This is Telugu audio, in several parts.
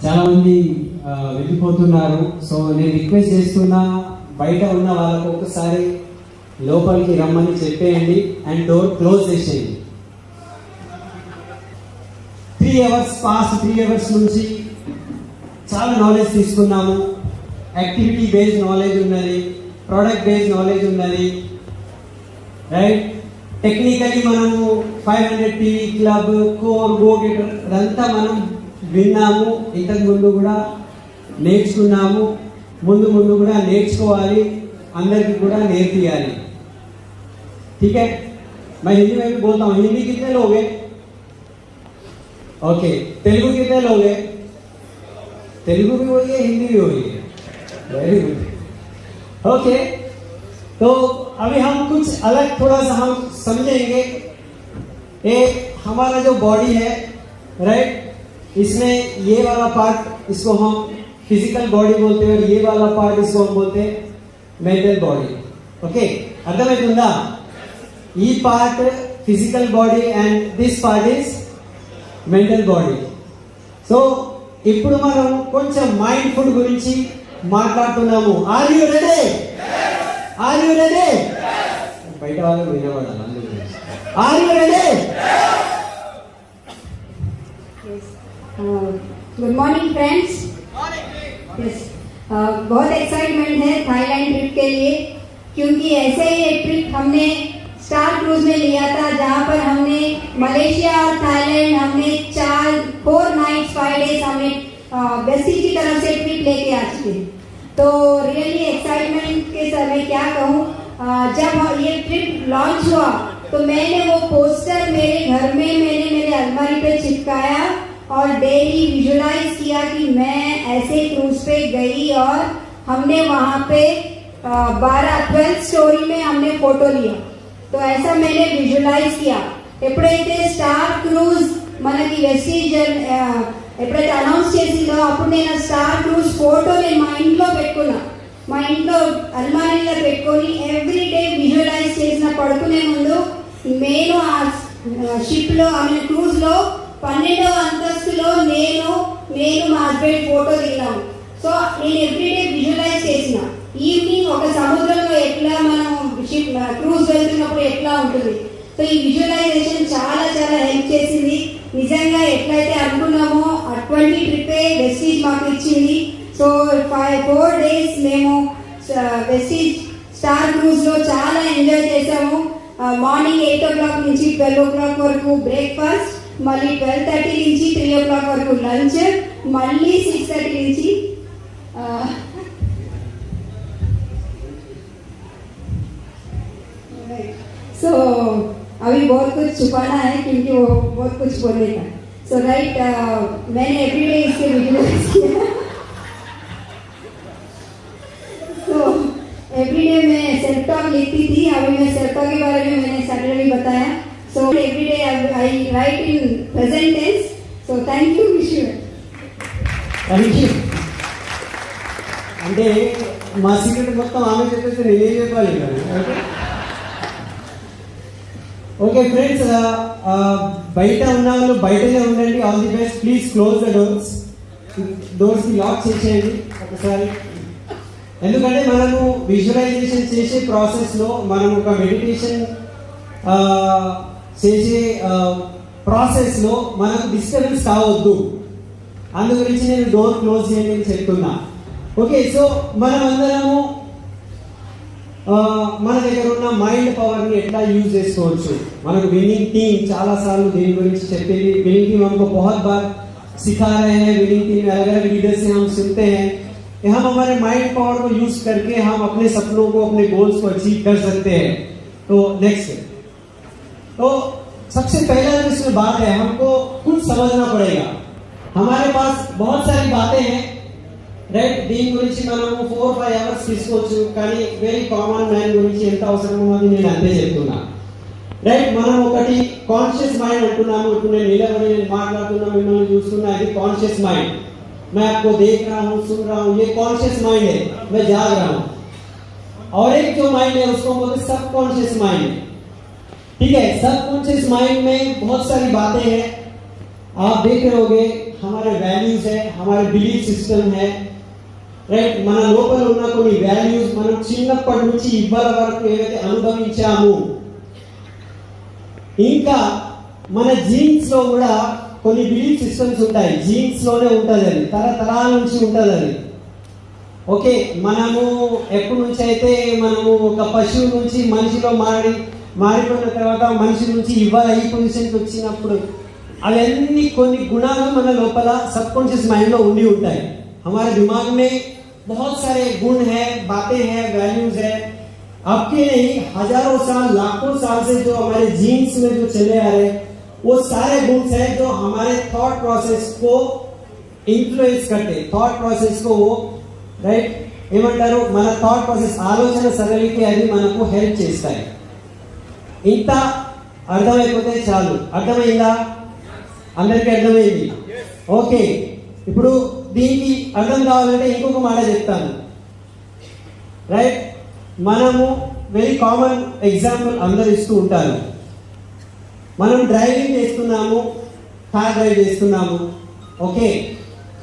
చాలా మంది వెళ్ళిపోతున్నారు. సో నేను రిక్వెస్ట్ చేస్తున్నా, బయట ఉన్న వాళ్ళకు ఒకసారి లోపలికి రమ్మని చెప్పేయండి అండ్ డోర్ క్లోజ్ చేసేయండి. 3 hours పాస్ట్ 3 hours నుంచి చాలా నాలెడ్జ్ తీసుకున్నాము. యాక్టివిటీ బేస్డ్ నాలెడ్జ్ ఉన్నది, ప్రోడక్ట్ బేస్డ్ నాలెడ్జ్ ఉన్నది, రైట్? టెక్నికలీ మనము 500 TV club, core, go getter అదంతా మనం విన్నాము. ఇంతకు ముందు కూడా నేర్చుకున్నాము, ముందు కూడా నేర్చుకోవాలి, అందరికి కూడా నేర్పియాలి. ठीक है, मैं हिंदी में भी बोलता हूँ. हिंदी कितने लोग हैं? ओके. तेलुगु कितने लोग हैं? तेलुगु भी वही है, हिंदी भी वही है. Very good. ओके, तो अभी हम कुछ अलग थोड़ा सा हम समझेंगे. एक हमारा जो बॉडी है, राइट, इसमें ये वाला पार्ट इसको हम फिजिकल बॉडी बोलते हैं और ये वाला पार्ट इसको हम बोलते हैं मेंटल बॉडी. ओके, అర్థమవుతుందా? ఈ part physical body and this part is mental body. So ఇప్పుడు మనం కొంచెం మైండ్ ఫుడ్ గురించి మాట్లాడుతున్నాము. Are you ready? Are you ready? బయట వాళ్ళు వినబడాలి, అందు గురించి. Are you ready? Good morning friends. बहुत एक्साइटमेंट है थाईलैंड ट्रिप के लिए, क्योंकि ऐसे ही एक ट्रिप हमने स्टार क्रूज में लिया था, जहाँ पर हमने मलेशिया और थाईलैंड हमने 4 नाइट्स 5 डेज हमने बेसी की तरफ से ट्रिप लेके आ चुके. तो रियली एक्साइटमेंट के समय क्या कहूँ, जब ये ट्रिप लॉन्च हुआ तो मैंने वो पोस्टर मेरे घर में मैंने मेरे अलमारी पे चिपकाया और डेली विजुलाइज किया कि मैं ऐसे क्रूज पे गई और हमने वहाँ पे 12th स्टोरी में हमने फोटो लिया. तो ऐसा मैंने विजुलाइज किया. ఎప్పుడైతే స్టార్ క్రూజ్ మనకి వెస్టీజ్ ఎప్పుడైతే అనౌన్స్ చేసిందో అప్పుడు నేను స్టార్ క్రూజ్ ఫోటో నేను మా ఇంట్లో పెట్టుకున్నా. మా ఇంట్లో అల్మారీలో పెట్టుకొని ఎవ్రీడే విజువలైజ్ చేసిన పడుకునే ముందు నేను ఆ షిప్లో ఆమె క్రూజ్లో 12వ అంతస్తులో నేను మా హస్బెండ్ ఫోటో దిగాము. సో నేను ఎవ్రీడే విజువలైజ్ చేసిన. ఈవినింగ్ ఒక సముద్రంలో ఎట్లా మనం షిప్ క్రూజ్ వెళ్తున్నప్పుడు ఎట్లా ఉంటుంది. సో ఈ విజువలైజేషన్ చాలా చాలా హెల్ప్ చేసింది. నిజంగా ఎట్లయితే అనుకున్నామో అటువంటి ట్రిప్పే వెస్టీజ్ మాకు ఇచ్చింది. సో 4 days మేము వెస్టీజ్ స్టార్ క్రూజ్లో చాలా ఎంజాయ్ చేసాము. మార్నింగ్ 8 o'clock నుంచి 12 o'clock వరకు బ్రేక్ఫాస్ట్, మళ్ళీ 12:30 నుంచి 3 o'clock వరకు లంచ్, మళ్ళీ 6:30 నుంచి सो अभी बहुत कुछ छुपाना है क्योंकि वो बहुत कुछ बोलेगा. सो राइट, मैंने एवरीडे इसके विजुअलाइज किया. तो एवरीडे मैं सेल्फ टॉक लिखती थी. अभी मैं सेल्फ टॉक के बारे में मैंने सैटरडे भी बताया. So every day I write in present tense. So thank you Vishu. Thank you. అంటే మా సీక్రెట్ మొత్తం ఆమె చెప్పేసి నేనేం చెప్పాలి కదా. ఓకే ఫ్రెండ్స్, బయట ఉన్న వాళ్ళు బయటనే ఉండండి. All the best. Please close the డోర్స్ని లాక్ చేసేయండి ఒకసారి. ఎందుకంటే మనము విజువలైజేషన్ చేసే ప్రాసెస్లో మనం ఒక మెడిటేషన్ చేసే ప్రాసెస్లో మనకు డిస్టర్బెన్స్ కావద్దు. అందు గురించి నేను డోర్ క్లోజ్ చేయండి అని చెప్తున్నా. ఓకే, సో మనం అందరము మన దగ్గర ఉన్న మైండ్ పవర్ని ఎట్లా యూజ్ చేసుకోవచ్చు. మనకు విన్నింగ్ టీమ్ చాలా సార్లు దీని గురించి చెప్పింది. विनिंग टीम हमको बहुत बार सिखा रहे हैं. विनिंग टीम अलग अलग लीडर से हम सुनते हैं कि हम हमारे माइंड पावर को यूज करके हम अपने सपनों को, अपने गोल्स को अचीव कर सकते हैं. तो नेक्स्ट, तो सबसे पहला जो इसमें बात है, हमको कुछ समझना पड़ेगा. हमारे पास बहुत सारी बातें हैं, రైట్? దీని గురించి మనము 4-5 hours తీసుకోవచ్చు, కానీ వెరీ కామన్ మ్యాన్ గురించి ఎంత అవసరమో అది నేను అంతే చెప్తున్నా. రైట్? మనం ఒకటి కాన్షియస్ మైండ్ అంటున్నాము. ఇప్పుడు నేను నిలబడి నేను మాట్లాడుతున్నా, మిమ్మల్ని చూస్తున్నా, ఇది కాన్షియస్ మైండ్. मैं आपको देख रहा हूँ, सुन रहा हूँ, ये कॉन्शियस माइंड है, मैं जाग रहा हूँ. और एक जो माइंड है उसको बोलते सबकॉन्शियस माइंड. ठीक है, सबकॉन्शियस माइंड में बहुत सारी बातें हैं. आप देख रहे होगे हमारे वैल्यूज है, हमारे बिलीफ सिस्टम है, రైట్. మన లోపల ఉన్న కొన్ని వాల్యూస్ మనం చిన్నప్పటి నుంచి ఇవ్వల వరకు ఏవైతే అనుభవించాము, ఇంకా మన జీన్స్ లో కూడా కొన్ని బిలీఫ్ సిస్టమ్స్ ఉంటాయి. జీన్స్ లోనే ఉంటుంది, అది తరతరాల నుంచి ఉంటుంది అది. ఓకే, మనము ఎప్పటి నుంచి అయితే మనము ఒక పశువు నుంచి మనిషిలో మారిపోయిన తర్వాత మనిషి నుంచి ఇవాళ ఈ పొజిషన్కి వచ్చినప్పుడు అవన్నీ కొన్ని గుణాలు మన లోపల సబ్ కాన్शियस माइंड లో ఉండి ఉంటాయి. हमारे दिमाग में बहुत सारे गुण है, बातें हैं, वैल्यूज है. आपके नहीं, हजारों साल लाखों साल से जो हमारे जीन्स में जो चले आ रहे वो सारे गुण है जो हमारे थॉट प्रोसेस को इन्फ्लुएंस करते, थॉट प्रोसेस को वो రైట్ ఏమంటారు మన థాట్ ప్రాసెస్ ఆలోచన సరళికి అది మనకు హెల్ప్ చేస్తాయి. ఇంత అర్థమైపోతే చాలు. అర్థమైందా? అందరికీ అర్థమైంది? ఓకే, ఇప్పుడు దీనికి అర్థం కావాలంటే ఇంకొక మాట చెప్తాను. రైట్, మనము వెరీ కామన్ ఎగ్జాంపుల్ అందరు ఇస్తూ ఉంటారు. మనం డ్రైవింగ్ చేస్తున్నాము, కార్ డ్రైవ్ చేస్తున్నాము. ఓకే,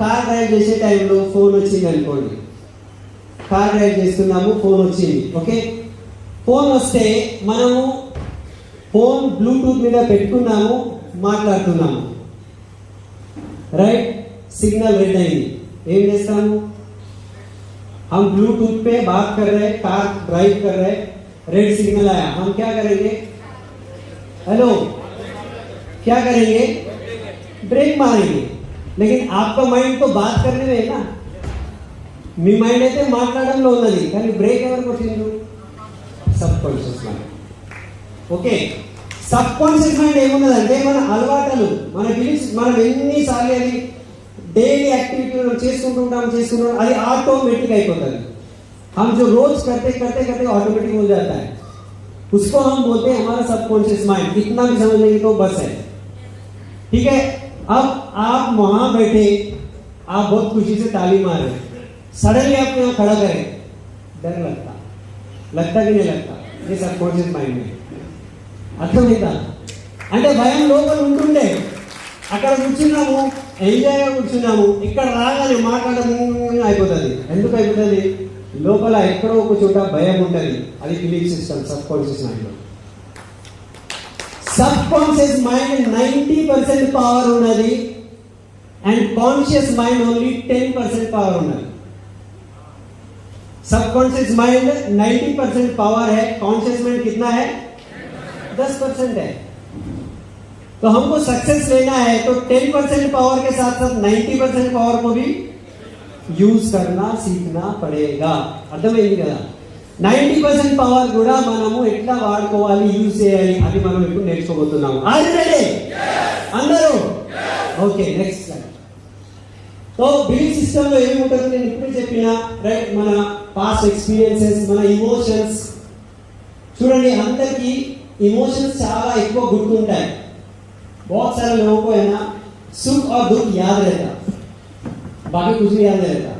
కార్ డ్రైవ్ చేసే టైంలో ఫోన్ వచ్చింది అనుకోండి. కార్ డ్రైవ్ చేస్తున్నాము, ఫోన్ వచ్చింది. ఓకే, ఫోన్ వస్తే మనము ఫోన్ బ్లూటూత్ మీద పెట్టుకున్నాము, మాట్లాడుతున్నాము. రైట్, सिग्नल रेड आएंगे, ఏం చేస్తాము? हम ब्लूटूथ पे बात कर रहे हैं, कार ड्राइव कर रहे हैं, रेड सिग्नल आया, हम क्या करेंगे? हेलो, क्या करेंगे? ब्रेक मारेंगे. लेकिन आपका माइंड तो बात करने में है ना, మీ మైండ్ అయితే మాట్లాడడంలో ఉన్నది, కానీ బ్రేక్ ఎవరు కొట్టిండ్రు? Subconscious mind. Okay, subconscious mind ఏమున్నదంటే మన అలవాట్లు, మన బిలీఫ్స్, మనం ఎన్నిసార్లు అది డైలీ एक्टिविटी చేసుకుంటుంటాం, అది ऑटोमेटिक అయిపోతుంది. हम जो रोज करते ऑटोमेटिक हो जाता है, उसको हम बोलते हैं हमारा सबकॉन्शियस माइंड. इतना भी समझ लेंगे तो बस है. ठीक है, अब आप वहां बैठे, आप बहुत खुशी से ताली मार रहे, सडनली आप यहाँ खड़ा करें, डर लगता कि नहीं लगता? ये सबकॉन्शियस माइंड में అర్థమైందా? అంటే భయం లోపల ఉంటుండే, అక్కడ కూర్చున్నాము, ఎంజాయ్గా కూర్చున్నాము, ఇక్కడ రాగానే మాట్లాడము అయిపోతుంది. ఎందుకు అయిపోతుంది? లోపల ఎక్కడో ఒక చోట భయం ఉంటుంది. అది belief system, subconscious mind. Subconscious mind 90% power ఉన్నది, and conscious mind only 10% power ఉన్నది. सब कॉन्शियस माइंड 90% पावर है, कॉन्शियस माइंड कितना है? 10% है. तो हमको सक्सेस लेना है तो 10% पावर के साथ साथ 90% पावर को भी यूज करना सीखना पड़ेगा. అర్థమైంది కదా? 90% పవర్ కూడా మనము ఎట్లా వాడుకోవాలి, యూజ్ చేయాలి, అది మనం ఇప్పుడు నేర్చుకోబోతున్నాము. Are you ready? అందరూ ఓకే, నెక్స్ట్ స్లైడ్. तो బిలీఫ్ సిస్టమ్ లో ఏముంటుంది నేను ఇప్పుడే చెప్పిన. రైట్, మన పాస్ట్ ఎక్స్పీరియన్సెస్, మన ఇమోషన్స్. చూడండి, అందరికీ इमोशंस చాలా ఎక్కువ గుర్తుంటాయి. बहुत सारे लोगों को है ना सुख और दुख याद रहता, बाकी कुछ नहीं याद रहता.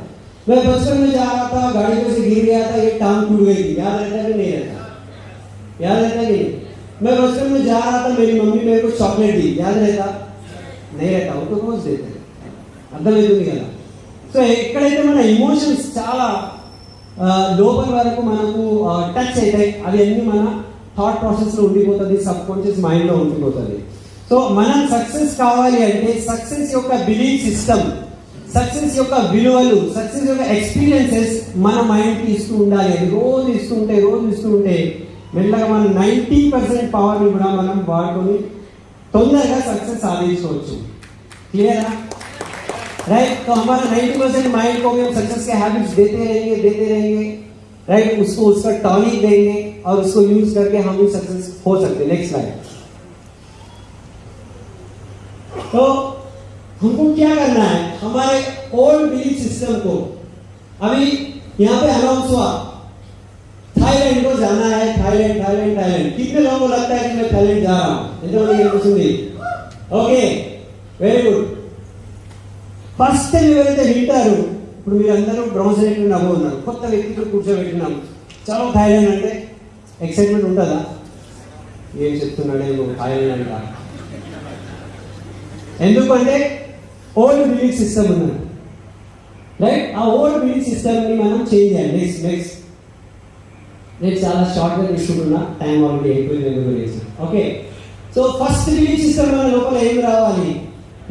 मैं बचपन में जा रहा था, गाड़ी में से गिर गया था, एक टांग टूट गई थी, याद रहता कि नहीं रहता? याद रहता कि नहीं? मैं बचपन में जा रहा था, मेरी मम्मी मेरे को चॉकलेट दी, याद रहता? नहीं रहता, वो तो रोज देते. అర్థమవుతుంది కదా? సో ఎక్కడైతే మన ఇమోషన్స్ చాలా లోపల వరకు మనకు టచ్ అవుతాయి, అవి అన్ని మన థాట్ ప్రాసెస్ లో ఉండిపోతుంది, సబ్ కాన్షియస్ మైండ్ లో ఉండిపోతుంది. సో మనం సక్సెస్ కావాలి అంటే సక్సెస్ యొక్క బిలీఫ్ సిస్టమ్, సక్సెస్ యొక్క విలువలు, సక్సెస్ యొక్క ఎక్స్పీరియన్సెస్ మన మైండ్ కి ఇస్తూ ఉండాలి. అది రోజు ఇస్తూ ఉంటే మెల్లగా మనం 90% పవర్ ని కూడా మనం వాడుకొని తొందరగా సక్సెస్ సాధించవచ్చు. క్లియరా? राइट, तो हमारा 90% माइंड को भी हम सक्सेस के हैबिट्स देते रहेंगे. राइट, उसको उसका टॉनिक देंगे और उसको यूज करके हम भी सक्सेस हो सकते हैं. Next slide. तो हमको क्या करना है? हमारे ओल्ड बिलीफ सिस्टम को अभी यहाँ पे अनाउंस हुआ, थाईलैंड को जाना है. थाईलैंड. कितने लोगों को लगता है कि मैं थाईलैंड जा रहा हूँ? Okay, very good. First time ఎవరైతే వింటారు, ఇప్పుడు మీరందరూ బ్రౌన్స్ రేట్లు నవ్వున్నారు, కొత్త వ్యక్తితో కూర్చోబెట్టినాము, చాలా థాయిలాండ్ అంటే ఎక్సైట్మెంట్ ఉంటుందా? ఏం చెప్తున్నాడే నువ్వు థాయిలాండ్ అంట? ఎందుకంటే ఓల్డ్ బిలీఫ్ సిస్టమ్ ఉన్నది, రైట్? ఆ ఓల్డ్ బిలీఫ్ సిస్టమ్ని మనం చేంజ్ చేయాలి. నెక్స్ట్ నేను చాలా షార్ట్గా తీసుకుంటున్నా, టైం ఆల్రెడీ అయిపోయింది గురించి. Okay, so first belief system మన లోపల ఏం రావాలి?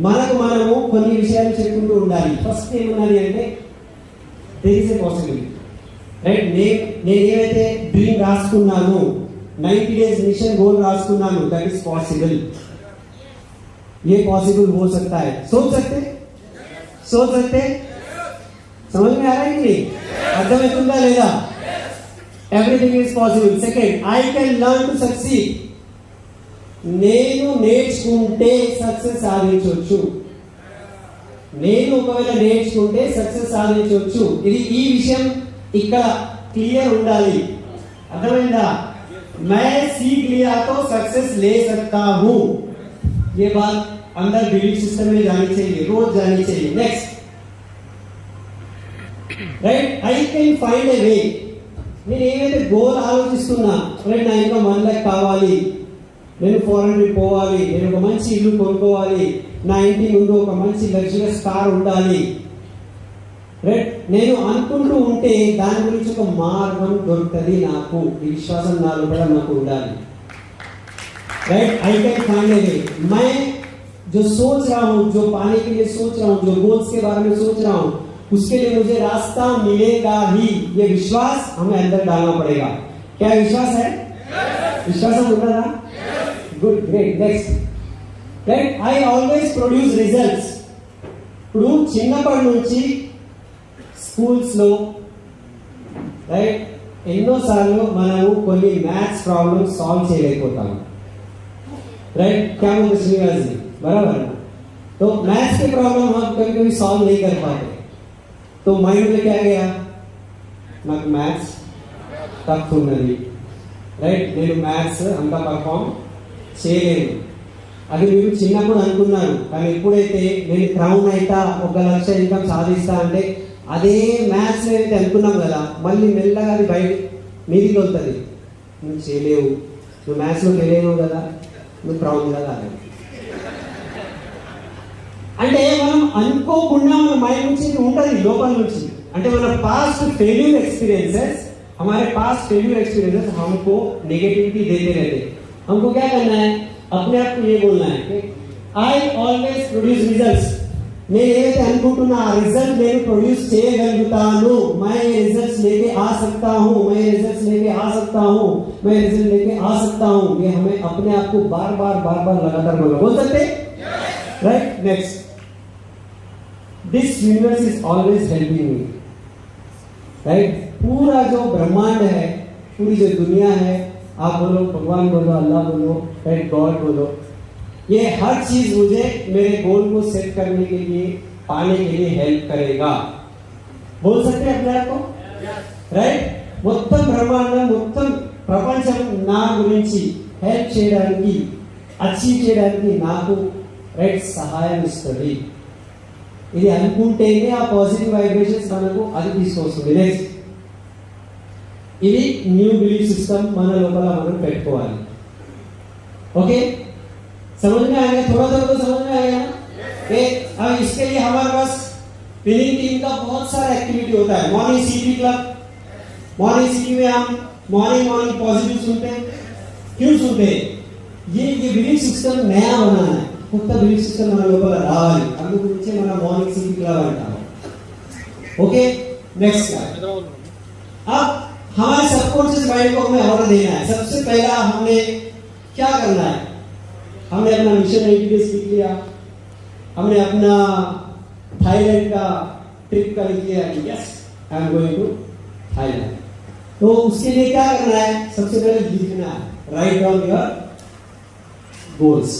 మనము కొన్ని విషయాలు చెప్పుకుంటూ ఉండాలి. ఫస్ట్ ఏమన్నది అంటే there is a possibility, right? నేను ఏవైతే డ్రీమ్ రాసుకున్నాను, 90 days mission goal Rajkumar that is possible, ये पॉसिबल हो सकता है. सोच सकते समझ में आ रहा है कि नहीं? అర్థమవుతుందా లేదా? Everything is possible. Second, I can learn to succeed. నేను నేర్చుకుంటే సక్సెస్ సాధించవచ్చు. నేను ఒకవేళ నేర్చుకుంటే సక్సెస్ సాధించవచ్చు. ఈ విషయం ఇక్కడ క్లియర్ ఉండాలి. అర్థమైందా? मैं सीख लिया तो सक्सेस ले सकता हूं. ये बात अंदर बिलीफ सिस्टम में जानी चाहिए, रोज जानी चाहिए. Next, right? I can find a way. నేను ఏమైతే గోల్ ఆలోచిస్తున్నా, రైట్, నా ఇంకా 1 lakh కావాలి, నేను ఫారెన్ ట్రిప్ పోవాలి, నేను ఒక మంచి ఇల్లు కొనుక్కోవాలి, నా ఇంటి ముందు ఒక మంచి లగ్జరియస్ కార్ ఉండాలి, రైట్? నేను అనుకుంటూ ఉంటే దాని గురించి ఒక మార్గం దొరుకుతుంది నాకు. ఈ విశ్వాసం నా లోపల నాకు ఉండాలి, right? I can find a वे. मैं जो सोच रहा हूँ, जो पाने के लिए सोच रहा हूँ, जो गोल्स के बारे में सोच रहा हूँ, उसके लिए मुझे रास्ता मिलेगा ही. ये विश्वास हमें अंदर डालना पड़ेगा. क्या विश्वास है? विश्वास होता था? Good, great. Next, right? I always produce results. ఇప్పుడు చిన్నప్పటి నుంచి స్కూల్స్లో, రైట్, ఎన్నోసార్లు మనము కొన్ని మ్యాథ్స్ ప్రాబ్లమ్స్ సాల్వ్ చేయలేకపోతాము, राइट? क्या बोलते श्रीनिवास जी, बराबर है? तो मैथ्स के प्रॉब्लम हम कभी कभी सॉल्व नहीं कर पाते, तो माइंड में क्या गया? నాకు మ్యాథ్స్ టఫ్ ఉన్నది, రైట్? నేను మ్యాథ్స్ అంత పర్ఫామ్ చేయలేను. అది మీరు చిన్నప్పుడు అనుకున్నారు, కానీ ఎప్పుడైతే నేను క్రౌన్ అయితా, 1 లక్ష ఇన్కమ్ సాధిస్తా అంటే అదే మ్యాథ్స్ అయితే అనుకున్నాం కదా, మళ్ళీ మెల్లగా అది బయట మీదికి వస్తుంది. నువ్వు చేయలేవు, నువ్వు మ్యాథ్స్లోకి వెళ్ళలేవు కదా, నువ్వు క్రౌన్ కదా అంటే మనం అనుకోకుండా మన మైండ్ నుంచి ఉంటుంది, లోపల నుంచి. అంటే మన పాస్ట్ फेल्यूर एक्सपीरियंसेस, हमारे पास्ट फेल्यूर एक्सपीरियंसेस हमको नेगेटिविटी देते रहते. हमको क्या करना है? अपने आप को ये बोलना है कि आई ऑलवेज प्रोड्यूस रिजल्ट्स. నేను ఏదైతే అనుకుంటున్నా ఆ రిజల్ట్ నేను ప్రొడ్యూస్ చేయగలుగుతాను. मैं रिजल्ट्स लेके आ सकता हूँ, मैं रिजल्ट्स लेके आ सकता हूँ, मैं रिजल्ट लेके आ सकता हूँ. ये हमें अपने आप को बार बार लगातार बोल सकते, right? Next, this universe is always helping me, right? पूरा जो ब्रह्मांड है, पूरी जो दुनिया है, आप बोलो भगवान, बोलो अल्लाह, बोलो राइट, गॉड बोलो, ये हर चीज मुझे मेरे गोल को सेट करने के लिए, पाने के लिए हेल्प करेगा. बोल सकते हैं अपने आप को, राइट? మొత్తం బ్రహ్మాండం, మొత్తం ప్రపంచం నా గురించి హెల్ప్ చేయడానికి, అచీవ్ చేయడానికి నాకు, రైట్, సహాయం ఇస్తుంది. ఇది అనుకుంటేనే ఆ పాజిటివ్ వైబ్రేషన్స్ మనకు అది తీసుకొస్తుంది. నెక్స్ట్, ఇది న్యూ బిలీఫ్ సిస్టమ్ మన లోపల మనం పెట్టుకోవాలి. ఓకే, समझ में आ गया? थोड़ा थोड़ा तो समझ में आ गया ना? अब इसके लिए हमारे पास विनिंग टीम का बहुत सारा एक्टिविटी होता है. मॉर्निंग सीटी क्लब, मॉर्निंग सीटी में हम मॉर्निंग पॉजिटिव सुनते हैं. क्यों सुनते हैं? ये बिलीफ सिस्टम नया बनाना है. కొత్త బిలీఫ్ సిస్టమ్ మన లోపల రావాలి. అందుకు గురించి మన మార్నింగ్ सीटी क्लब అంటాము. ओके, नेक्स्ट, अब हमारे सबकॉन्शियस माइंड को हमें ऑर्डर देना है. सबसे पहला हमने क्या करना है? हमने अपना मिशन 90 डेज लिख लिया, हमने अपना थाईलैंड का ट्रिप का लिख लिया, yes I am going to Thailand. तो उसके लिए क्या करना है? सबसे पहले लिखना है, write down your goals.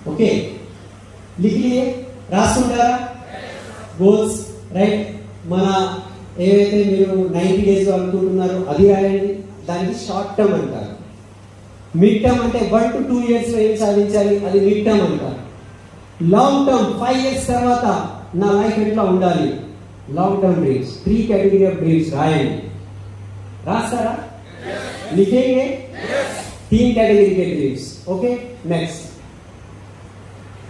Okay, लिख लिए, రాసుకుంటారా గోల్స్, రైట్? మన ఏవైతే మీరు 90 డేస్ అనుకుంటున్నారో అది రాయండి. దానికి షార్ట్ టర్మ్ అంటారు. మిడ్ టర్మ్ అంటే 1 to 2 years లో ఏం సాధించాలి, అది మిడ్ టర్మ్ అంటారు. లాంగ్ టర్మ్ 5 years తర్వాత నా లైఫ్ ఎట్లా ఉండాలి, long term dreams. 3 category of dreams రాయండి. రాస్తారా? लिखेंगे? 3 कैटेगरी के ड्रीम्स. ओके, नेक्स्ट,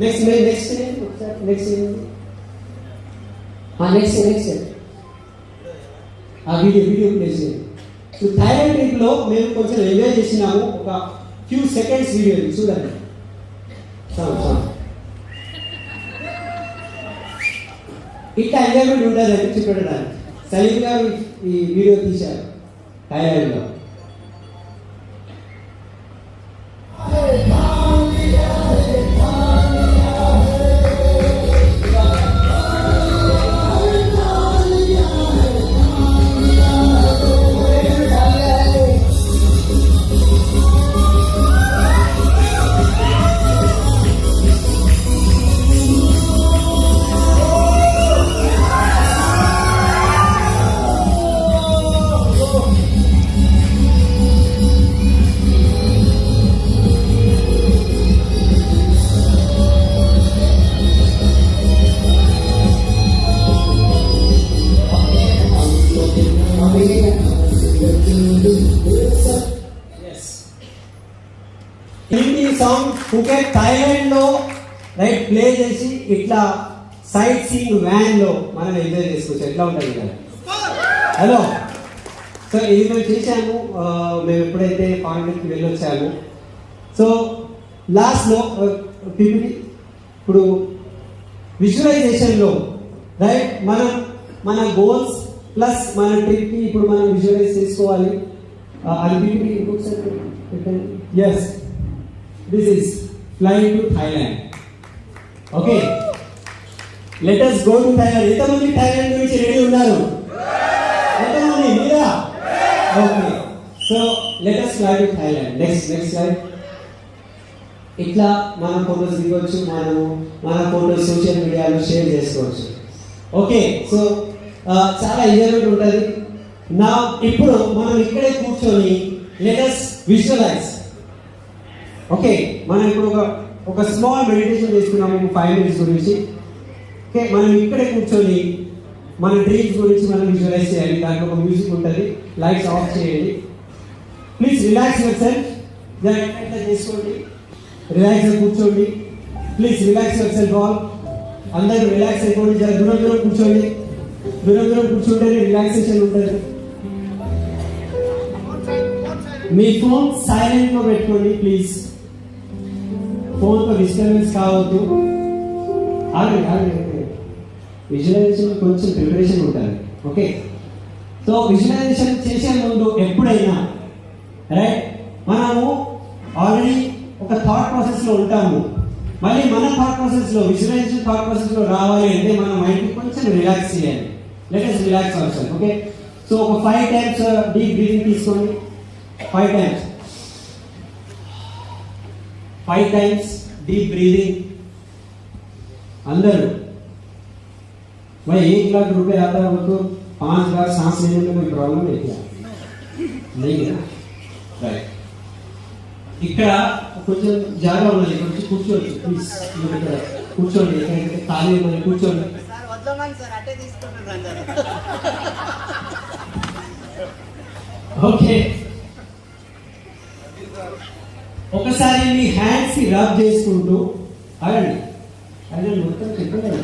నెక్స్ట్ ఆ వీడియో ప్లే చేయండి. సో థాయిలాండ్ ట్రిప్లో మేము కొంచెం ఎంజాయ్ చేసినాము. ఒక ఫ్యూ సెకండ్స్ వీడియో చూడండి. ఇట్లా ఎంజాయ్మెంట్ ఉంటుందని చూపెట్టడానికి సలీం గారు ఈ వీడియో తీశారు థాయిలాండ్లో. హిందీ సాంగ్ ఫుకెట్ థాయిలాండ్ లో రైట్ ప్లే చేసి ఇట్లా సైట్ సీయింగ్ వ్యాన్ లో మనం ఎంజాయ్ చేసుకోవచ్చు. ఎట్లా ఉంటుంది కదా. హలో, సో ఇది మేము చేశాము. మేము ఎప్పుడైతే ఫారెన్కి వెళ్ళొచ్చాము. సో లాస్ట్లో పీపుల్ ఇప్పుడు విజువలైజేషన్లో రైట్ మన గోల్స్ ప్లస్ మన ట్రిప్కి ఇప్పుడు మనం విజువలైజ్ చేసుకోవాలి. అది పీపుల్ ఇంకొకసారి yes, this is flying to Thailand. Okay, let us go to Thailand. ఎంతమంది థాయిలాండ్ గురించి రెడీ ఉన్నారు? ఎంతమంది మీరా? Okay, so let us fly to Thailand. Next slide. ఇట్లా మన ఫోటోస్ దిగొచ్చు, మన ఫోటోస్ సోషల్ మీడియాలో షేర్ చేసుకోవచ్చు. ఓకే, సో చాలా ఎంజాయ్మెంట్ ఉంటుంది. నా ఇప్పుడు మనం ఇక్కడే కూర్చొని let us visualize. ఓకే, మనం ఇప్పుడు ఒక స్మాల్ మెడిటేషన్ చేసుకున్నాము 5 minutes గురించి. ఓకే, మనం ఇక్కడే కూర్చొని మన డ్రీమ్స్ గురించి మనం విజువలైజ్ చేయాలి. దాంట్లో ఒక మ్యూజిక్ ఉంటుంది. లైట్స్ ఆఫ్ చేయండి. Please relax your self. ఎట్లా చేసుకోండి, రిలాక్స్గా కూర్చోండి. Please relax your self all. అందరూ రిలాక్స్ అయిపోండి. జర దూరం కూర్చోండి. దూరం కూర్చుంటేనే రిలాక్సేషన్ ఉంటుంది. మీ ఫోన్ సైలెంట్ లో పెట్టుకోండి ప్లీజ్. ఫోన్ తో డిస్టర్బెన్స్ కావద్దు. విజువలైజేషన్ కొంచెం ప్రిపరేషన్ ఉంటుంది. ఓకే, సో విజువలైజేషన్ చేసే ముందు ఎప్పుడైనా రైట్ మనము ఆల్రెడీ ఒక థాట్ ప్రాసెస్ లో ఉంటాము. మళ్ళీ మన థాట్ ప్రాసెస్ లో విజువలైజేషన్ థాట్ ప్రాసెస్ లో రావాలి అంటే మన మైండ్ కొంచెం రిలాక్స్ చేయాలి. Let us relax ourselves. Okay, so ఒక 5 times డీప్ బ్రీతింగ్ తీసుకోండి. 5 times. 5 times deep breathing. अंदर भाई 1 लाख रुपए आता है वो तो 5 बार सांस लेने में कोई प्रॉब्लम है क्या? नहीं है ना. राइट, ఇక్కడ కొంచెం జాగా ఉన్నది. కొంచెం కూర్చోవచ్చు ప్లీజ్. ఇక్కడ కూర్చోండి. ఇక్కడ ఖాళీ ఉన్నది, కూర్చోండి. సార్ వద్దమని సార్ అటే తీసుకుంటున్నాను. ఓకే, ఒకసారి మీ హ్యాండ్స్ కి రబ్ చేసుకుంటూ అగండి. అదే మొత్తం చెప్పలేదు.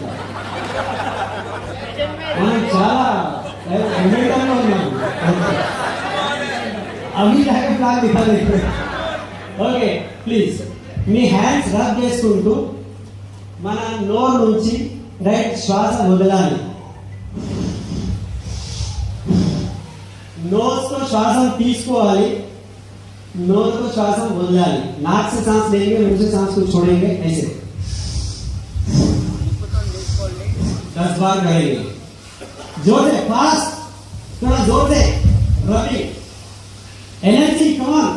మనం చాలా అమెరికాలో ఉన్నాము. అవి లాగా ప్లాన్ ఇవ్వాలి. Okay, please me hands rub చేసుకుంటూ మన నోరు నుంచి రైట్ శ్వాస వదలాలి. नोज को श्वास తీసుకోవాలి, नोज को श्वास वदलाली. नाक से सांस लेंगे, मुंह से सांस को छोड़ेंगे. ऐसे 10 बार करेंगे. जोर से, फास्ट, थोड़ा जोर से. रवि, एनर्जी, कमान.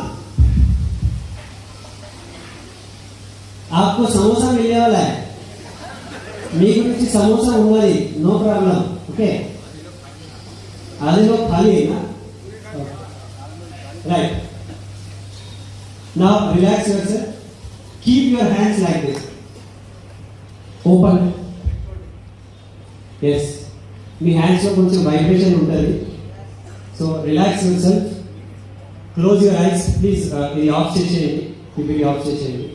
आपको समोसा मिलने वाला है. మీకు నుంచి సమోసా ఉన్నది, నో ప్రాబ్లం. ఓకే, అదిలో ఖాళీ అయినా right. Now relax yourself. Keep your hands like this open. Yes, మీ హ్యాండ్స్ లో కొంచెం వైబ్రేషన్ ఉంటుంది. So relax yourself. Close your eyes please. ఇది ఆఫ్ చేసేయండి, ఇది ఆఫ్ చేసేయండి.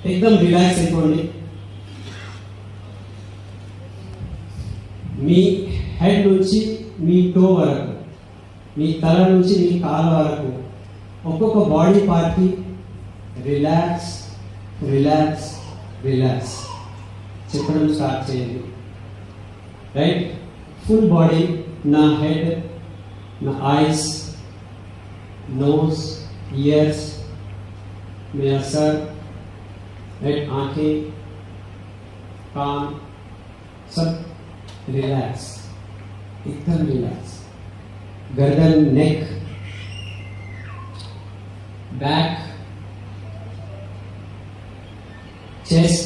एकदम రిలాక్స్ అయిపోండి. మీ హెడ్ నుంచి మీ టో వరకు, మీ తల నుంచి మీ కాళ్ళ వరకు ఒక్కొక్క బాడీ పార్ట్కి రిలాక్స్ రిలాక్స్ రిలాక్స్ చెప్పడం స్టార్ట్ చేయండి. రైట్, ఫుల్ బాడీ, నా హెడ్, నా ఐస్, नोज, ईयर्स, मेरा सर, राइट, आंखें, कान, सब रिलैक्स, एकदम रिलैक्स. गर्दन, नेक, बैक, चेस्ट,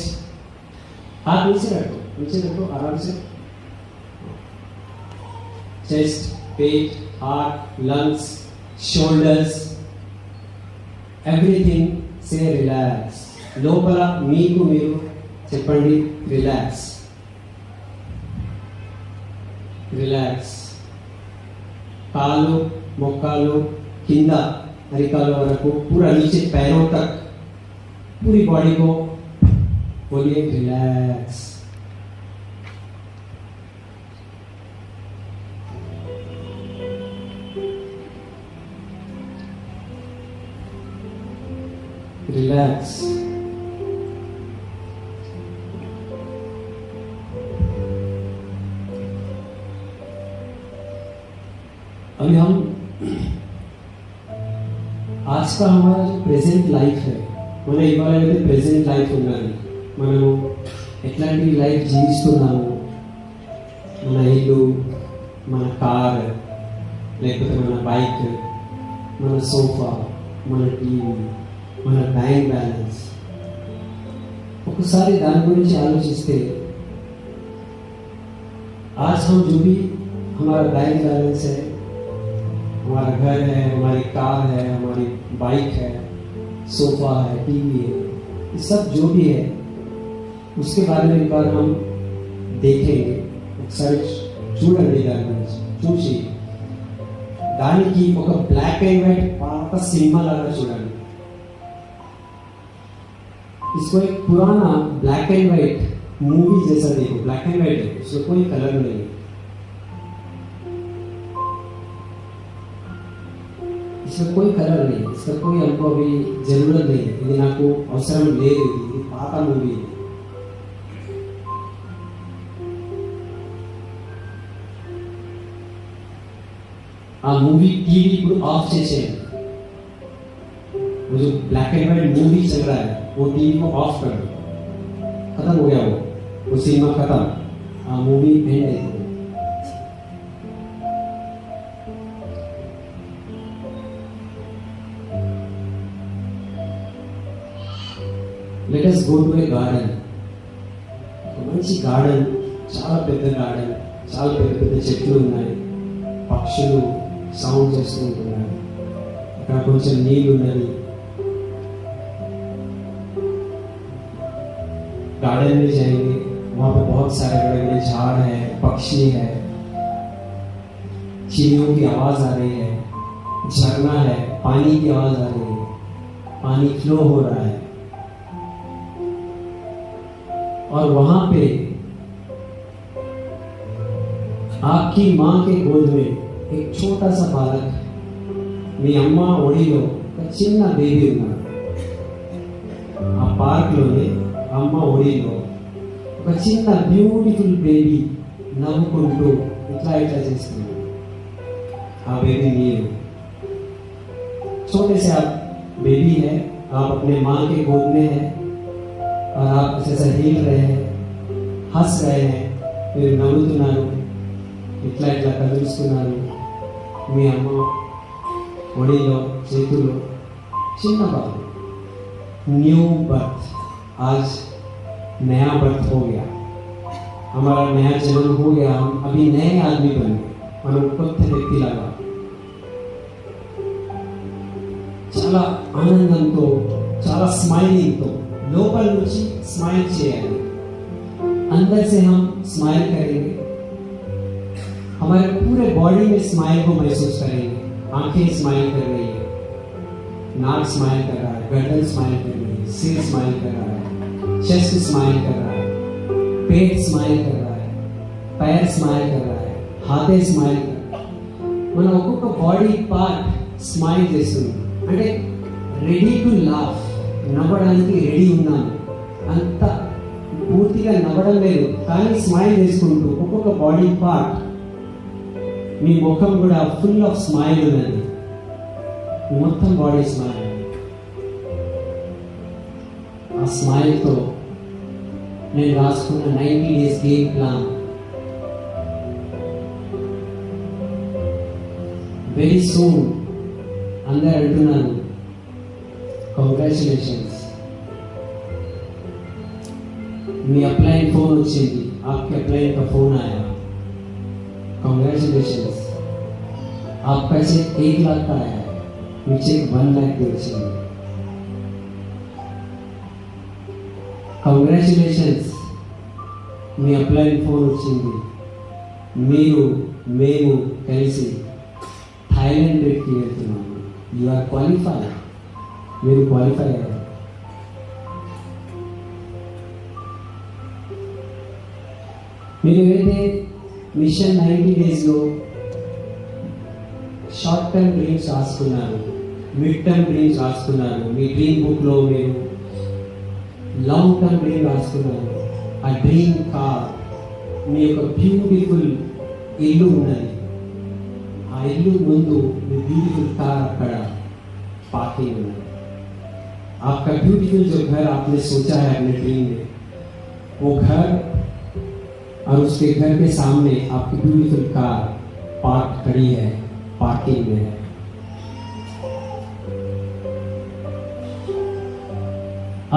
हाथ नीचे रखो आराम से. चेस्ट, पेट, heart, lungs, shoulders, everything say relax. లోపల మీకు మీరు చెప్పండి రిలాక్స్ రిలాక్స్. కాళ్ళు, మొక్కాలు, కింద అరికాల వరకు पूरा नीचे पैरों तक पूरी बॉडी को बोलिए रिलैक्स. रिलैक्स. अभी हम आज का हमारा जो प्रेजेंट लाइफ है, మన ఇవాళ అయితే ప్రెజెంట్ లైఫ్ ఉన్నది. మనము ఎట్లాంటి లైఫ్ జీవిస్తున్నాము, మన ఇల్లు, మన కార్, లేకపోతే మన బైక్, మన సోఫా, మన టీవీ, మన బ్యాంక్ బ్యాలెన్స్. ఒకసారి దాని గురించి ఆలోచిస్తే आज हम जो भी हमारा बैंक बैलेंस है, हमारा घर है, हमारी कार है, हमारी बाइक है, सोफा है, टीवी है, ये सब जो भी है उसके बारे में एक बार हम देखेंगे. ఒకసారి చూడండి, దాని గురించి చూసి దానికి ఒక బ్లాక్ అండ్ వైట్ పాత సినిమా లాగా చూడండి. इसको एक पुराना ब्लैक एंड व्हाइट मूवी जैसा देखो. ब्लैक एंड व्हाइट है, उसमें कोई कलर नहीं है, इसमें कोई कलर नहीं है, इसका कोई हमको अभी जरूरत नहीं है. ఇది నాకు అవసరం లేదు, ఇది పాత మూవీ. ఆ మూవీ టీవీ ఇప్పుడు ఆఫ్ చేసేయండి. वो जो ब्लैक एंड व्हाइट मूवी चल रहा है वो टीवी को ऑफ कर दो. खत्म हो गया, वो सिनेमा खत्म, मूवी एंड है. Let us go to a garden. మంచి గార్డెన్, చాలా పెద్ద గార్డెన్, చాలా పెద్ద పెద్ద చెట్లు ఉన్నాయి, పక్షులు సౌండ్ చేసుకుంటున్నాయి, అక్కడ కొంచెం నీళ్ళు ఉన్నది. गार्डन में जाएंगे, वहाँ पे बहुत सारे बड़े बड़े झाड़ है, पक्षी है, चिड़ियों की आवाज आ रही है, झरना है, पानी की आवाज आ रही है, पानी फ्लो हो रहा है. और वहां पे आपकी माँ के गोद में एक छोटा सा बालक, మీ అమ్మ ఒడిలో ఒక చిన్న బేబీ ఉన్నాడు. ఆ పార్క్లోనే అమ్మ ఒడిలో ఒక చిన్న బ్యూటిఫుల్ బేబీ నవ్వుకుంటూ ఇట్లా ఇట్లా చేస్తున్నాడు. ఆ बेबी మీరు छोटे से आप बेबी है, आप अपने माँ के गोद में है और आप ऐसे हिल रहे हैं, हंस रहे हैं, మీరు నవ్వుతున్నారు, ఇట్లా ఇట్లా కదులుస్తున్నారు. మీ అమ్మ ఒడిలో చేతుల్లో చిన్న బాబు. न्यू बर्थ, आज नया बर्थ हो गया, हमारा नया जन्म हो गया, हम अभी नए आदमी बन गए, మనం కొత్త వ్యక్తిలాగా చాలా ఆనందంతో, చాలా స్మైలింగ్తో లోపల నుంచి స్మైల్ చేయాలి. अंदर से हम स्माइल करेंगे, हमारे पूरे बॉडी में स्माइल को महसूस करेंगे. आंखें स्माइल कर रही है, नाक स्माइल कर रहा है, गर्दन स्माइल कर रही है, सिर स्माइल कर रहा है, चेस्ट स्माइल कर रहा है, पेट स्माइल कर रहा है, पैर स्माइल कर रहा है, हाथे స్మైల్ మన ఒక్కొక్క బాడీ పార్ట్ స్మైల్ చేస్తుంది. అంటే రెడీ టు లాఫ్, నవ్వడానికి రెడీ ఉన్నాను. అంత పూర్తిగా నవ్వడం లేదు కానీ స్మైల్ చేసుకుంటూ ఒక్కొక్క బాడీ పార్ట్, మీ ముఖం కూడా ఫుల్ ఆఫ్ స్మైల్ ఉన్నది. మొత్తం బాడీ స్మైల్. ఆ స్మైల్తో నేను రాసుకున్న 90 days game plan very soon అందరు అంటున్నాను కంగ్రాచులేషన్స్, మీ అప్లైన్ ఫోన్ వచ్చింది, आपके अप्लाइन का फोन आया, कंग्रेचुलेशंस, आपका चेक 1 लाख का आया है, మీ చెక్ 1 लाख की వచ్చింది. కంగ్రాచులేషన్స్, మీ అప్లైన్ ఫోన్ వచ్చింది. మీరు మేము కలిసి థాయిలాండ్ ట్రిప్కి వెళ్తున్నాము. యు ఆర్ క్వాలిఫైడ్, మీరు క్వాలిఫై అయ్యారు. మీరు ఏదైతే మిషన్ 90 డేస్లో షార్ట్ టర్మ్ డ్రీమ్స్ రాసుకున్నారు, మిడ్ టర్మ్ డ్రీమ్స్ రాసుకున్నారు, మీ డ్రీమ్ బుక్లో మీరు లాంగ్ టర్మ్ డ్రీమ్ రాసుకున్నారు. ఆ డ్రీమ్ కార్, మీ యొక్క బ్యూటిఫుల్ ఇల్లు ఉన్నది. ఆ ఇల్లు ముందు మీ ब्यूटीफुल कार अక్కడ पार्किंग में. आपका ब्यूटीफुल जो घर आपने सोचा है अपने ड्रीम में, वो घर और उसके घर के सामने आपकी ब्यूटीफुल कार पार्क खड़ी है, पार्किंग में है.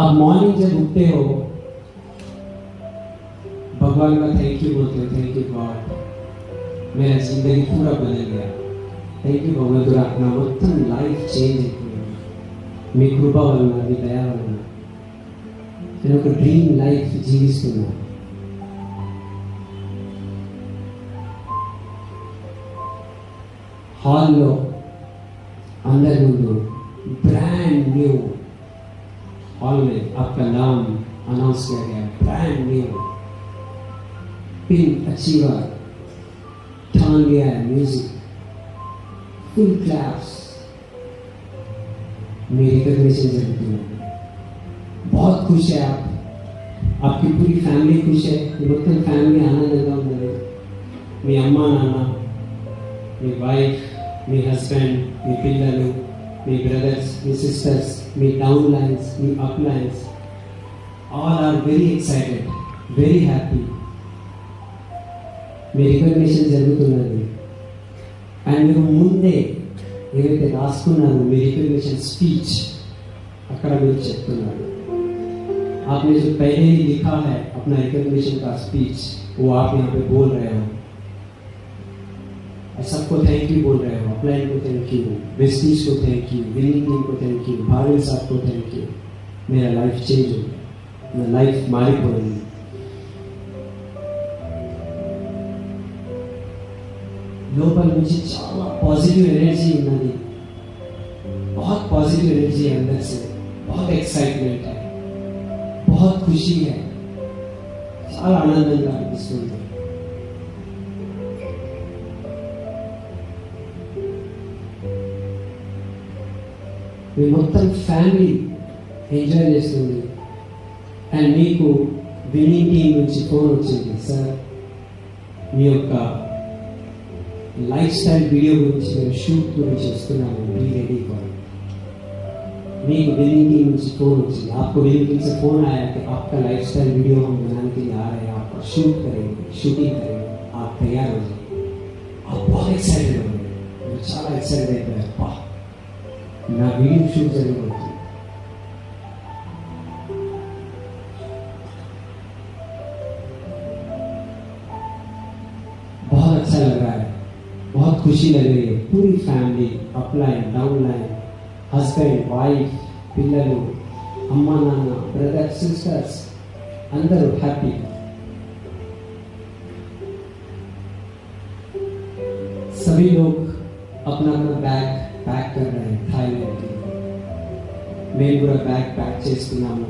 आप मॉर्निंग जब उठते हो भगवान का थैंक यू बोलते हो, थैंक यू गॉड, मेरा जिंदगी पूरा बदल गया, థ్యాంక్ యూ భగవంతుడా, నా మొత్తం లైఫ్ చేంజ్ అయిపోయింది, మీ కృప వలన, మీ దయ వలన నేను ఒక డ్రీమ్ లైఫ్ జీవిస్తున్నా. హాల్లో అందరి ముందు ब्रांड न्यू हॉल में आपका नाम अनाउंस किया गया, ब्रांड न्यू पिन अचीवर, ठान लिया है म्यूजिक, फुल क्लैप्स, मेरी रिकॉग्निशन जरूरी है. बहुत खुश है आप, आपकी पूरी फैमिली खुश है. మొత్తం ఫ్యామిలీ ఆనందంగా ఉన్నారు. మీ అమ్మ నాన్న, మీ వైఫ్, మీ హస్బెండ్, మీ పిల్లలు, మీ బ్రదర్స్, మీ సిస్టర్స్, మీ డౌన్ లైన్స్, మీ up lines, all are very excited, very happy. మీ రికగ్నిషన్ జరుగుతున్నది. అండ్ మీరు ముందే ఏవైతే రాసుకున్నారో మీ రికగ్నిషన్ స్పీచ్ అక్కడ మీరు చెప్తున్నారు. आपने जो पहले ही लिखा है अपना रिकग्निशन का स्पीच, वो आप यहाँ पे बोल रहे हो. सबको थैंक यू बोल रहे हो, अपलाइन को थैंक यू, वेस्टीज को थैंक यू, विनिंग टीम को थैंक यू, भाविल साहब को थैंक यू. मेरा लाइफ चेंज हो गया, मैं लाइफ मारिపోయింది. లోపల నుంచి చాలా పాజిటివ్ ఎనర్జీ ఉన్నది, बहुत पॉजिटिव एनर्जी है अंदर से, बहुत एक्साइटमेंट है, बहुत खुशी है, చాలా ఆనందంగా అనిపిస్తుంది. మీ మొత్తం ఫ్యామిలీ ఎంజాయ్ చేస్తుంది. అండ్ మీకు విన్నింగ్ టీం నుంచి ఫోన్ వచ్చింది, సార్ మీ యొక్క లైఫ్ స్టైల్ వీడియో గురించి మేము షూట్ గురించి వస్తున్నాము, బీ रेडी फॉर. మీకు विनिंग टीम से फोन होती है, आपको विनिंग टीम से फोन आया कि आपका लाइफस्टाइल वीडियो हम बनाने के लिए आ रहे हैं, आपका शूट करेंगे, शूटिंग करेंगे, आप तैयार हो जाइए. आप बहुत एक्साइटेड हो गए, मुझे చాలా एक्साइटेड అయిపోయారు. నా వీడియో షూట్ జరగబోతుంది. बहुत अच्छा लग रहा है, बहुत खुशी लग रही है. पूरी family, upline, downline, husband, wife, పిల్లలు, అమ్మ నాన్న, బ్రదర్స్, సిస్టర్స్ అందరూ హ్యాపీ. सभी लोग अपना अपना बैग पैक कर रहे हैं थाईलैंड के लिए. మేము కూడా బ్యాగ్ ప్యాక్ చేసుకున్నాము.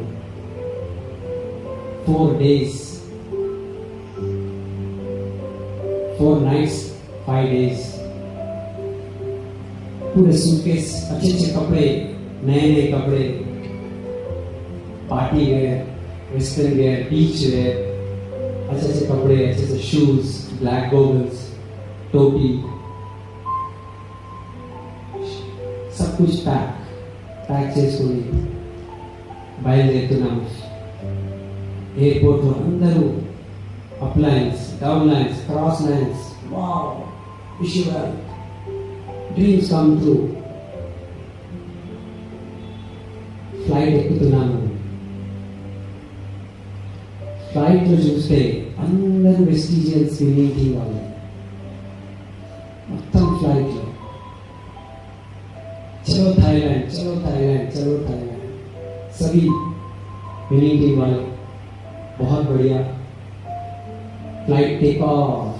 4 days, 4 nights, 5 days. पूरे सूटकेस अच्छे अच्छे कपड़े, नए नए कपड़े, party wear, western wear, beach wear, अच्छे अच्छे कपड़े, अच्छे अच्छे शूज, ब्लैक गॉगल्स, टोपी, सब कुछ पैक చేసుకొని బయలుదేరుతున్నాము. ఎయిర్పోర్ట్లో అందరూ up lines, down lines, cross lines, wow wish you well, dreams come true. Flight ఎక్కుతున్నాము. ఫ్లైట్లో చూస్తే అందరూ వెస్టీజియన్స్ వినింగ్ టీం వాళ్ళు మొత్తం ఫ్లైట్లో चलो थाईलैंड, चलो थाईलैंड, चलो थाईलैंड, सभी विनिंग टीम वाले बहुत बढ़िया. Flight take off.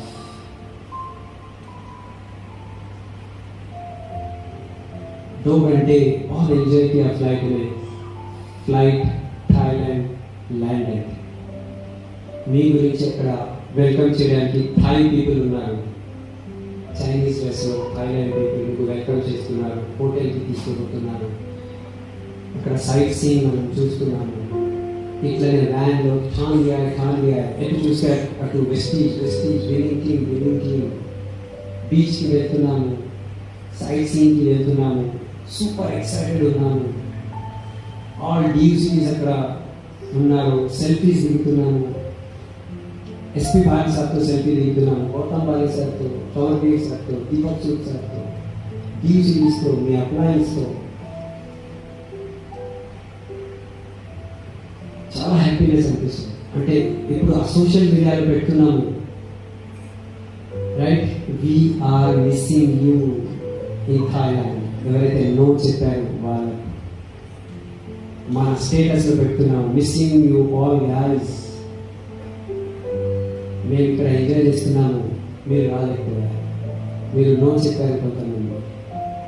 दो घंटे बहुत एंजॉय किया फ्लाइट में. Flight Thailand landed. మీ గురించి అక్కడ వెల్కమ్ చేయడానికి థాయ్ పీపుల్ ఉన్నారు. చైనీస్ డ్రెస్లో థాయిలాండ్ పీపుల్ మీకు వెల్కమ్ చేస్తున్నారు. హోటల్కి తీసుకుపోతున్నారు. అక్కడ సైట్ సీయింగ్ మనం చూస్తున్నాము. ఇట్లనే వ్యాన్లో ఖాన్ ఎటు చూస్తే అటు వెస్టీజ్ వినింగ్ టీమ్ బీచ్కి వెళ్తున్నాము. సైట్ సీయింగ్కి వెళ్తున్నాము. సూపర్ ఎక్సైటెడ్ ఉన్నాము. ఆల్ డీసీస్ అక్కడ ఉన్నారు. సెల్ఫీస్ దిగుతున్నాము. एसपी भाई साहब तो सेल्फी దిగుతున్నాము. గౌతమ్ బాలి సార్తో, చౌదరి సార్తో, దీపక్ సూద్ సార్తో, డీజీస్తో, మీ అప్లయన్స్తో చాలా హ్యాపీనెస్ అనిపిస్తుంది. అంటే ఇప్పుడు ఆ సోషల్ మీడియాలో పెడుతున్నాము, right, we are missing you in Thailand. ఎవరైతే నో చెప్పారు వాళ్ళు మన స్టేటస్లో పెడుతున్నాము, మిస్సింగ్ యూ ఆల్ గైస్. మేము ఇక్కడ ఎంజాయ్ చేస్తున్నాము, మీరు రాలేకపోయారు, మీరు నో చెప్పారు కొంతమంది,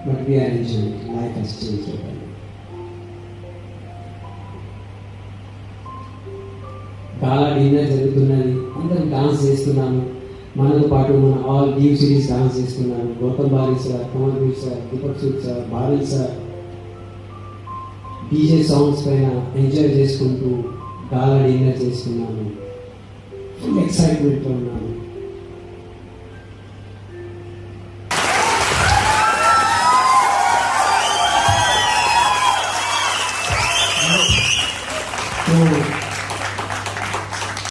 but we are enjoy life has change. Gala dinner జరుగుతున్నది, అందరం డాన్స్ చేస్తున్నాము. మనతో పాటు మన ఆల్ లీవ్ సిరీస్ డాన్స్ చేస్తున్నాము. Gautam Bali sir, Kamal sir, Deepak Sood sir, Bali sir DJ songs పైన ఎంజాయ్ చేసుకుంటూ గాలా డిన్నర్ చేస్తున్నాము. ఫుల్ ఎక్సైట్మెంట్తో ఉన్నాను. సో